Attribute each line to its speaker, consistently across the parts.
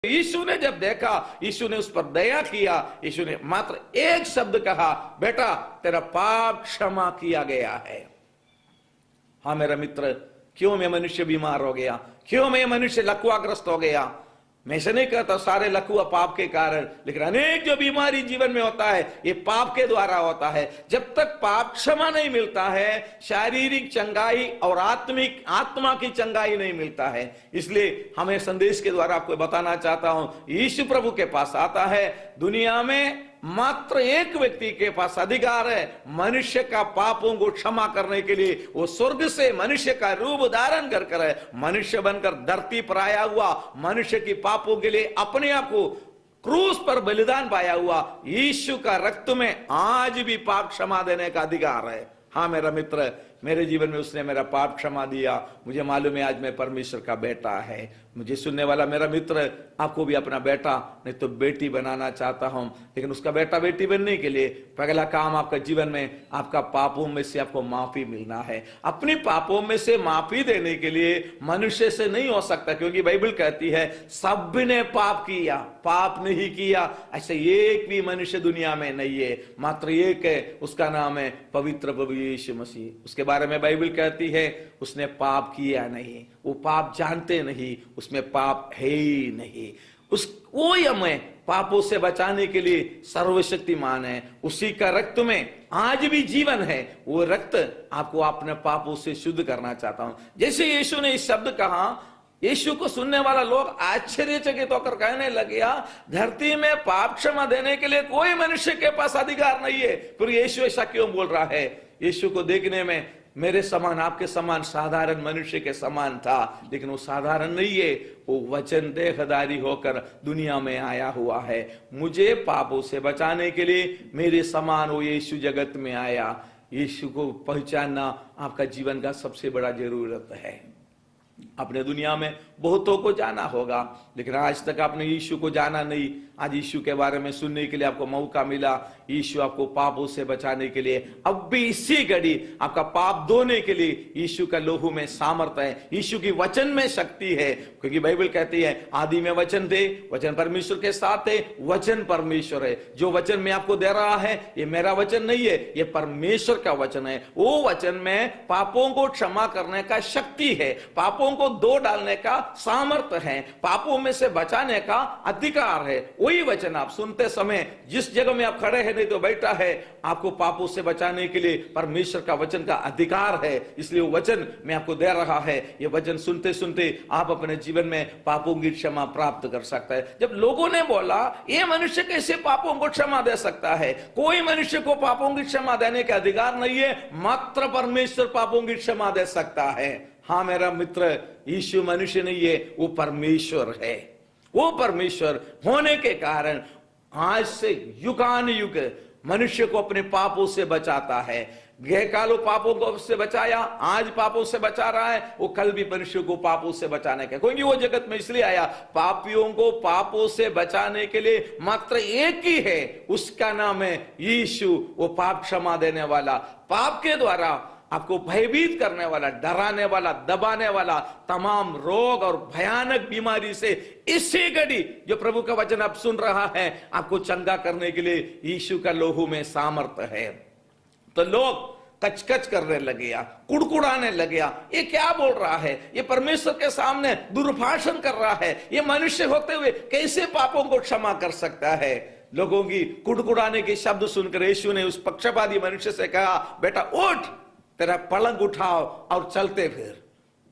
Speaker 1: यीशु ने जब देखा, यीशु ने उस पर दया किया, यीशु ने मात्र एक शब्द कहा, बेटा तेरा पाप क्षमा किया गया है। हाँ मेरा मित्र, क्यों मैं मनुष्य बीमार हो गया, क्यों मैं मनुष्य लकवाग्रस्त हो गया? मैं ऐसे नहीं कहता सारे लकवा पाप के कारण, लेकिन अनेक जो बीमारी जीवन में होता है ये पाप के द्वारा होता है। जब तक पाप क्षमा नहीं मिलता है, शारीरिक चंगाई और आत्मा की चंगाई नहीं मिलता है। इसलिए हमें संदेश के द्वारा आपको बताना चाहता हूं, यीशु प्रभु के पास आता है। दुनिया में मात्र एक व्यक्ति के पास अधिकार है मनुष्य का पापों को क्षमा करने के लिए। वो स्वर्ग से मनुष्य का रूप धारण कर मनुष्य बनकर धरती पर आया हुआ, मनुष्य की पापों के लिए अपने आप को क्रूस पर बलिदान पाया हुआ यीशु का रक्त में आज भी पाप क्षमा देने का अधिकार है। हाँ मेरा मित्र, मेरे जीवन में उसने मेरा पाप क्षमा दिया। मुझे मालूम है आज मैं परमेश्वर का बेटा है। मुझे सुनने वाला मेरा मित्र, आपको भी अपना बेटा नहीं तो बेटी बनाना चाहता हूं, लेकिन उसका बेटा बेटी बनने के लिए पहला काम आपका जीवन में आपका पापों में से आपको माफी मिलना है। अपने पापों में से माफी देने के लिए मनुष्य से नहीं हो सकता, क्योंकि बाइबल कहती है सब ने पाप किया, पाप नहीं किया ऐसे एक भी मनुष्य दुनिया में नहीं है, मात्र एक है, उसका नाम है पवित्र प्रभु यीशु मसीह। उसके बारे में बाइबल कहती है उसने पाप किया नहीं, वो पाप जानते नहीं, उसमें पाप है ही नहीं। वो हमें पापों से बचाने के लिए सर्वशक्तिमान है। उसी का रक्त में आज भी जीवन है। वो रक्त आपको अपने पापों से शुद्ध करना चाहता हूं। जैसे यीशु ने इस शब्द कहा, यीशु को सुनने वाला लोग आश्चर्यचकित होकर कहने लगे, धरती में पाप क्षमा देने के लिए कोई मनुष्य के पास अधिकार नहीं है, फिर यीशु ऐसा क्यों बोल रहा है? यीशु को देखने में मेरे समान, आपके समान साधारण मनुष्य के समान था, लेकिन वो साधारण नहीं है, वो वचन देहधारी होकर दुनिया में आया हुआ है। मुझे पापों से बचाने के लिए मेरे समान वो यीशु जगत में आया। यीशु को पहचानना आपका जीवन का सबसे बड़ा जरूरत है। अपने दुनिया में बहुतों को जाना होगा, लेकिन आज तक आपने यीशु को जाना नहीं। आज यीशु के बारे में सुनने के लिए आपको मौका मिला। यीशु आपको पापों से बचाने के लिए, अब भी इसी घड़ी आपका पाप धोने के लिए यीशु का लोहू में सामर्थ्य है, यीशु की वचन में शक्ति है। क्योंकि बाइबल कहती है आदि में वचन थे, वचन परमेश्वर के साथ है, वचन परमेश्वर है। जो वचन मैं आपको दे रहा है ये मेरा वचन नहीं है, ये परमेश्वर का वचन है। वो वचन में पापों को क्षमा करने का शक्ति है, पापों को धो डालने का सामर्थ्य है, पापों में से बचाने का अधिकार है। वही वचन आप सुनते समय जिस जगह में आप खड़े हैं नहीं तो बैठा है, आपको पापों से बचाने के लिए परमेश्वर का वचन का अधिकार है। इसलिए वो वचन मैं आपको दे रहा है। ये वचन सुनते सुनते आप अपने जीवन में पापों की क्षमा प्राप्त कर सकता है। जब लोगों ने बोला ये मनुष्य कैसे पापों को क्षमा दे सकता है, कोई मनुष्य को पापों की क्षमा देने का अधिकार नहीं है, मात्र परमेश्वर पापों की क्षमा दे सकता है। हाँ मेरा मित्र, यीशु मनुष्य नहीं है, वो परमेश्वर है। वो परमेश्वर होने के कारण आज से युगान युग मनुष्य को अपने पापों से बचाता है। गहकालो पापों को से बचाया, आज पापों से बचा रहा है, वो कल भी मनुष्य को पापों से बचाने का, क्योंकि वो जगत में इसलिए आया, पापियों को पापों से बचाने के लिए मात्र एक ही है, उसका नाम है यीशु। वो पाप क्षमा देने वाला, पाप के द्वारा आपको भयभीत करने वाला, डराने वाला, दबाने वाला तमाम रोग और भयानक बीमारी से इसी घड़ी जो प्रभु का वचन आप सुन रहा है, आपको चंगा करने के लिए यीशु का लोहू में सामर्थ्य है। तो लोग कचकच करने लगे, कुड़कुड़ाने लगे, ये क्या बोल रहा है, ये परमेश्वर के सामने दुर्भाषण कर रहा है, ये मनुष्य होते हुए कैसे पापों को क्षमा कर सकता है? लोगों की कुड़कुड़ाने के शब्द सुनकर यीशु ने उस पक्षपाती मनुष्य से कहा, बेटा उठ, तेरा पलंग उठाओ और चलते फिर।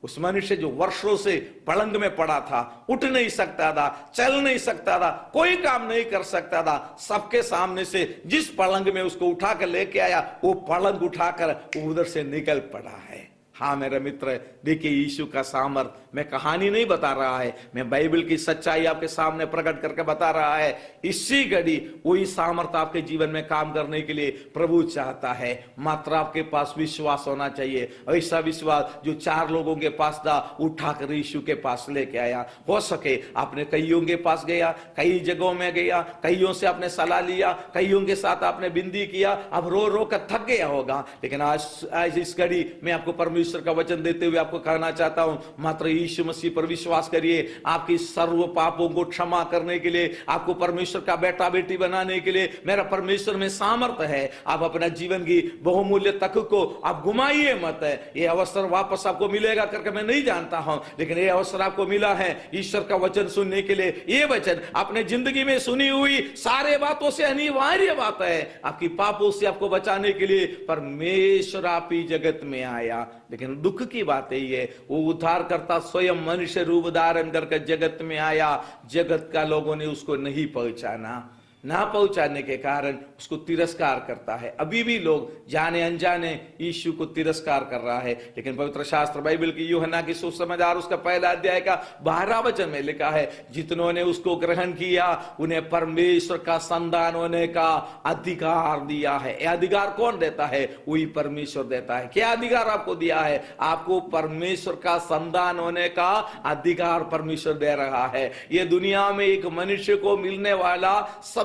Speaker 1: उस मनुष्य जो वर्षों से पलंग में पड़ा था, उठ नहीं सकता था, चल नहीं सकता था, कोई काम नहीं कर सकता था, सबके सामने से जिस पलंग में उसको उठाकर लेके आया, वो पलंग उठाकर उधर से निकल पड़ा है। हाँ मेरे मित्र, देखिए यीशु का सामर्थ, मैं कहानी नहीं बता रहा है, मैं बाइबल की सच्चाई आपके सामने प्रकट करके बता रहा है। इसी घड़ी वही सामर्थ आपके जीवन में काम करने के लिए प्रभु चाहता है, मात्र आपके पास विश्वास होना चाहिए। ऐसा विश्वास जो 4 लोगों के पास था, उठाकर यीशु के पास लेके आया। हो सके आपने कईयों के पास गया, कई जगहों में गया, कईयों से आपने सलाह लिया, कईयों के साथ आपने विनती किया, अब रो रो कर थक गया होगा, लेकिन आज इस घड़ी में आपको परमेश्वर परमेश्वर का वचन देते हुए आपको कहना चाहता हूं, मात्र यीशु मसीह पर विश्वास करिए। आपकी सर्व पापों को क्षमा करने के लिए, आपको परमेश्वर का बेटा बेटी बनाने के लिए मेरा परमेश्वर में सामर्थ्य है। आप अपना जीवन की बहुमूल्य तक को आप घुमाइए मत। ये अवसर वापस आपको मिलेगा करके मैं नहीं जानता हूं, लेकिन ये अवसर आपको मिला है ईश्वर का वचन सुनने के लिए। ये वचन अपने जिंदगी में सुनी हुई सारे बातों से अनिवार्य बात है। आपकी पापों से आपको बचाने के लिए परमेश्वर आप ही जगत में आया। लेकिन दुख की बात यही है, वो उद्धार करता स्वयं मनुष्य रूप धारण करके जगत में आया। जगत का लोगों ने उसको नहीं पहचाना, ना पहुंचाने के कारण उसको तिरस्कार करता है। अभी भी लोग जाने अनजाने यीशु को तिरस्कार कर रहा है। लेकिन पवित्र शास्त्र बाइबल की यूहन्ना की सुसमाचार उसका पहला अध्याय का 12 वचन में लिखा है, जितनों ने उसको ग्रहण किया उन्हें परमेश्वर का संतान होने का अधिकार दिया है। यह अधिकार कौन देता है? वही परमेश्वर देता है। क्या अधिकार आपको दिया है? आपको परमेश्वर का संतान होने का अधिकार परमेश्वर दे रहा है। यह दुनिया में एक मनुष्य को मिलने वाला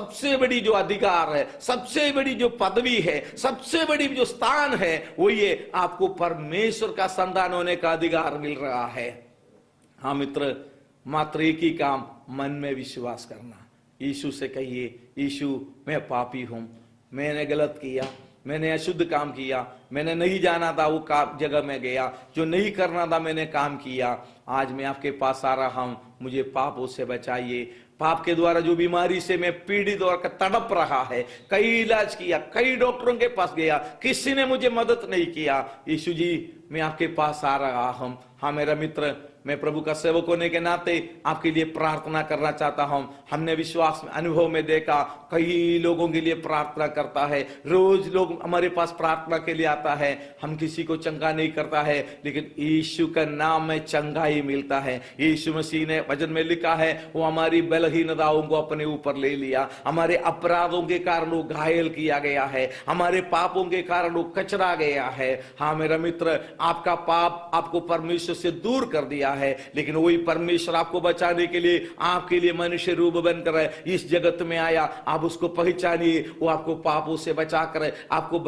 Speaker 1: सबसे बड़ी जो अधिकार है, सबसे बड़ी जो पदवी है, सबसे बड़ी जो स्थान है, वो ये आपको परमेश्वर का संतान होने का अधिकार मिल रहा है। हाँ मित्र, मात्र एक ही काम, मन में विश्वास करना। यीशु से कहिए, यीशु मैं पापी हूं, मैंने गलत किया, मैंने अशुद्ध काम किया, मैंने नहीं जाना था वो जगह में गया, जो नहीं करना था मैंने काम किया। आज मैं आपके पास आ रहा हूं, मुझे पापों से बचाइए। पाप के द्वारा जो बीमारी से मैं पीड़ित और तड़प रहा है, कई इलाज किया, कई डॉक्टरों के पास गया, किसी ने मुझे मदद नहीं किया। यीशु जी मैं आपके पास आ रहा हूं। हाँ मेरा मित्र, मैं प्रभु का सेवक होने के नाते आपके लिए प्रार्थना करना चाहता हूं। हमने विश्वास में, अनुभव में देखा, कई लोगों के लिए प्रार्थना करता है। रोज लोग हमारे पास प्रार्थना के लिए आता है। हम किसी को चंगा नहीं करता है, लेकिन यीशु का नाम में चंगाई मिलता है। यीशु मसीह ने वचन में लिखा है, वो हमारी बलहीनताओं को अपने ऊपर ले लिया। हमारे अपराधों के कारण वो घायल किया गया है, हमारे पापों के कारण वो कचरा गया है। हाँ मेरा मित्र, आपका पाप आपको परमेश्वर से दूर कर दिया है, लेकिन वही परमेश्वर आपको बचाने के लिए आपके लिए मनुष्य रूप बनकर इस जगत में आया। आप उसको पहचानिए, वो आपको पापों से बचा कर आपको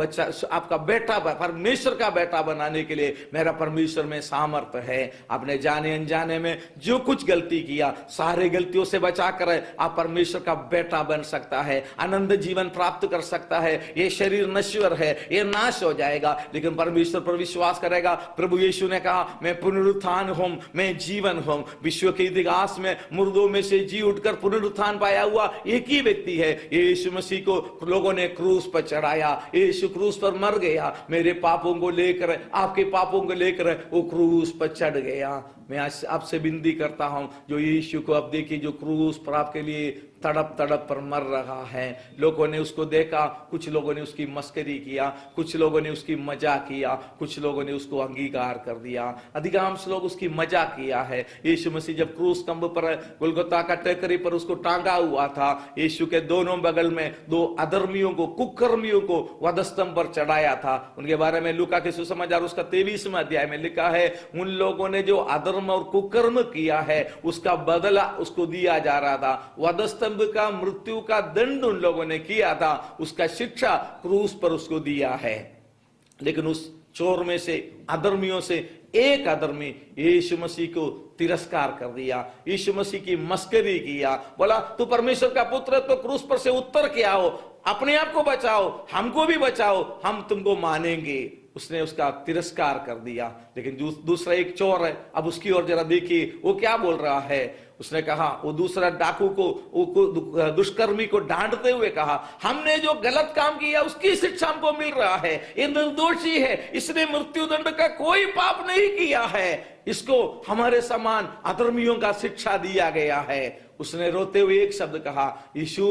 Speaker 1: आपका बेटा, परमेश्वर का बेटा बनाने के लिए मेरा परमेश्वर में सामर्थ्य है। आपने जाने अनजाने में जो कुछ गलती किया, सारे गलतियों से बचा कर आप परमेश्वर का बेटा बन सकता है, आनंद जीवन प्राप्त कर सकता है। ये शरीर नश्वर है, ये नाश हो जाएगा, लेकिन परमेश्वर पर विश्वास करेगा। प्रभु यीशु ने कहा, मैं पुनरुत्थान हूं, मैं जीवन हूं। विश्व के इतिहास में मुर्दों में से जी उठकर पुनरुत्थान पाया हुआ एक ही व्यक्ति है। यीशु मसीह को लोगों ने क्रूस पर चढ़ाया, यीशु क्रूस पर मर गया। मेरे पापों को लेकर, आपके पापों को लेकर वो क्रूस पर चढ़ गया। मैं आज आपसे विनती करता हूं, जो यीशु को अब देखिए, जो क्रूस पर आपके लिए तड़प तड़प पर मर रहा है। लोगों ने उसको देखा, कुछ लोगों ने उसकी मस्करी किया, कुछ लोगों ने उसकी मजाक किया, कुछ लोगों ने उसको अंगीकार कर दिया। अधिकांश लोग उसकी मजाक किया है। यीशु मसीह जब क्रूस स्तंभ पर, गुलगुता का टेकरी पर उसको टांगा हुआ था, यीशु के दोनों बगल में दो अधर्मियों को, कुकर्मियों को वधस्तंभ पर चढ़ाया था। उनके बारे में लूका के सुसमाचार उसका 23वां अध्याय में लिखा है, उन लोगों ने जो अधर्म और कुकर्म किया है उसका बदला उसको दिया जा रहा था। वधस्तंभ का, मृत्यु का दंड उन लोगों ने किया था, उसका शिक्षा क्रूस पर उसको दिया है। लेकिन उस चोर में से, अधर्मियों से एक अधर्मी यीशु मसीह को तिरस्कार कर दिया, यीशु मसीह की मस्करी किया, बोला तू परमेश्वर का पुत्र है तो क्रूस पर से उतर के आओ, अपने आप को बचाओ, हमको भी बचाओ, हम तुमको मानेंगे। उसने उसका तिरस्कार कर दिया। लेकिन दूसरा एक चोर है, अब उसकी ओर जरा देखिए, वो क्या बोल रहा है। उसने कहा, वो दूसरा डाकू को, दुष्कर्मी को डांटते हुए कहा, हमने जो गलत काम किया उसकी शिक्षा हमको मिल रहा है, ये निर्दोषी है, इसने मृत्यु दंड का कोई पाप नहीं किया है, इसको हमारे समान अधर्मियों का शिक्षा दिया गया है। उसने रोते हुए एक शब्द कहा, यीशु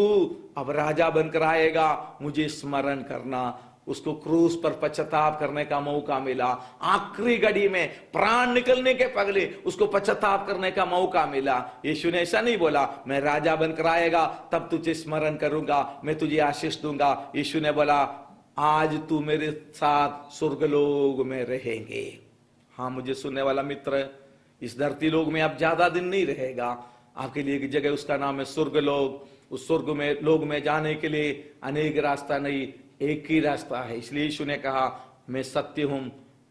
Speaker 1: अब राजा बनकर आएगा, मुझे स्मरण करना। उसको क्रूस पर पश्चाताप करने का मौका मिला। आखिरी घड़ी में, प्राण निकलने के पहले उसको पश्चाताप करने का मौका मिला। यीशु ने ऐसा नहीं बोला, मैं राजा बनकर आएगा तब तुझे स्मरण करूंगा, मैं तुझे आशीष दूंगा। यीशु ने बोला, आज तू मेरे साथ स्वर्गलोक में रहेंगे। हाँ मुझे सुनने वाला मित्र, इस धरती लोक में आप ज्यादा दिन नहीं रहेगा। आपके लिए एक जगह, उसका नाम है स्वर्गलोक। उस स्वर्ग में, लोक में जाने के लिए अनेक रास्ता नहीं, एक ही रास्ता है। इसलिए यीशु ने कहा, मैं सत्य हूं,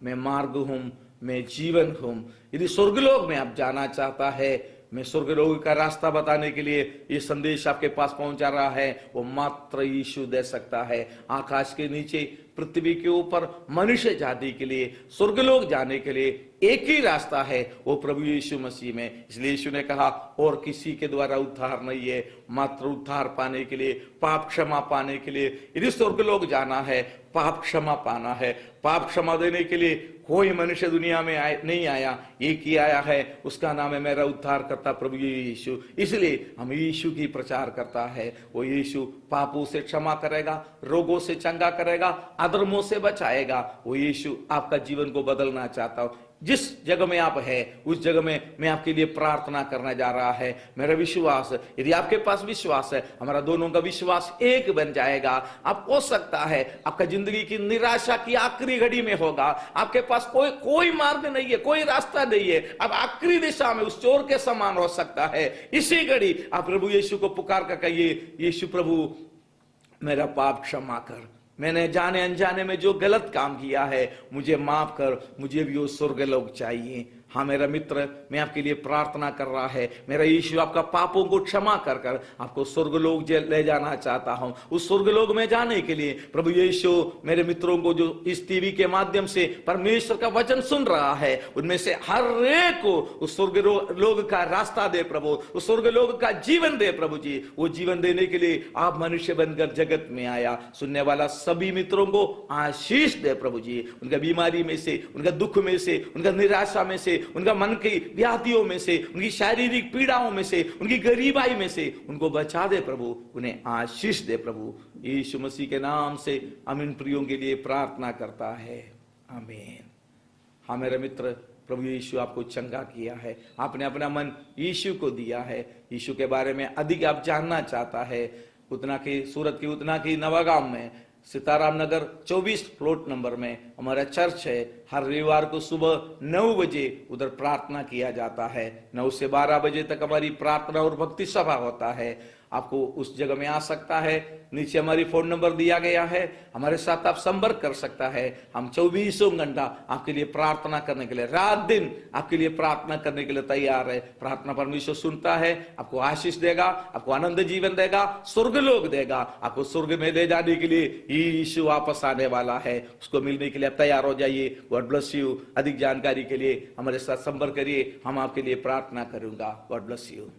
Speaker 1: मैं मार्ग हूं, मैं जीवन हूं। यदि स्वर्गलोक में आप जाना चाहता है, मैं स्वर्गलोक का रास्ता बताने के लिए ये संदेश आपके पास पहुंचा रहा है, वो मात्र यीशु दे सकता है। आकाश के नीचे, पृथ्वी के ऊपर, मनुष्य जाति के लिए, स्वर्गलोक जाने के लिए एक ही रास्ता है, वो प्रभु यीशु मसीह में। इसलिए यीशु ने कहा और किसी के द्वारा उद्धार नहीं है, मात्र उद्धार पाने के लिए, पाप क्षमा पाने के लिए। यदि स्वर्गलोक जाना है, पाप क्षमा पाना है, पाप क्षमा देने के लिए कोई मनुष्य दुनिया में नहीं आया, एक ही आया है, उसका नाम है मेरा उद्धार करता प्रभु यीशु। इसलिए हम यीशु की प्रचार करता है। वो यीशु पापों से क्षमा करेगा, रोगों से चंगा करेगा, अधर्मों से बचाएगा। वो यीशु आपका जीवन को बदलना चाहता हूं। जिस जगह में आप है, उस जगह में मैं आपके लिए प्रार्थना करने जा रहा है। मेरा विश्वास, यदि आपके पास विश्वास है, हमारा दोनों का विश्वास एक बन जाएगा। आप हो सकता है आपका जिंदगी की निराशा की आखिरी घड़ी में होगा, आपके पास कोई मार्ग नहीं है, कोई रास्ता नहीं है, अब आखिरी दिशा में उस चोर के समान हो सकता है। इसी घड़ी आप प्रभु यीशु को पुकार कर कहिए, यीशु प्रभु मेरा पाप क्षमा कर, मैंने जाने अनजाने में जो गलत काम किया है मुझे माफ कर, मुझे भी वो स्वर्गलोक चाहिए। हाँ मेरा मित्र, मैं आपके लिए प्रार्थना कर रहा है। मेरा यीशु आपका पापों को क्षमा कर कर आपको स्वर्गलोक ले जाना चाहता हूं। उस स्वर्गलोक में जाने के लिए प्रभु यीशु मेरे मित्रों को जो इस टीवी के माध्यम से परमेश्वर का वचन सुन रहा है, उनमें से हर एक को उस स्वर्गलोक का रास्ता दे प्रभु, उस स्वर्गलोक का जीवन दे प्रभु जी। वो जीवन देने के लिए आप मनुष्य बनकर जगत में आया। सुनने वाला सभी मित्रों को आशीष दे प्रभु जी, उनका बीमारी में से, उनका दुख में से, उनका निराशा में से, उनका मन की व्याधियों में से, उनकी शारीरिक पीड़ाओं में से, उनकी गरीबाई में से उनको बचा दे प्रभु, उन्हें आशीष दे प्रभु। यीशु मसीह के नाम से हम इन प्रियों के लिए प्रार्थना करता है, आमीन। हाँ मेरे मित्र, प्रभु यीशु आपको चंगा किया है, आपने अपना मन यीशु को दिया है। यीशु के बारे में अधिक आप जानना चाहता है, उतना की सूरत की उतना की नवागांव में सीताराम नगर 24 प्लॉट नंबर में हमारा चर्च है। हर रविवार को सुबह 9 बजे उधर प्रार्थना किया जाता है। 9 से 12 बजे तक हमारी प्रार्थना और भक्ति सभा होता है। आपको उस जगह में आ सकता है। नीचे हमारी फोन नंबर दिया गया है, हमारे साथ आप संपर्क कर सकता है। हम 24 घंटा आपके लिए प्रार्थना करने के लिए, रात दिन आपके लिए प्रार्थना करने के लिए तैयार है। प्रार्थना परमेश्वर सुनता है, आपको आशीष देगा, आपको आनंद जीवन देगा, स्वर्गलोक देगा। आपको स्वर्ग में ले जाने के लिए यीशु वापस आने वाला है, उसको मिलने के लिए आप तैयार हो जाइए। God bless you. अधिक जानकारी के लिए हमारे साथ संपर्क करिए, हम आपके लिए प्रार्थना करूंगा। God bless you.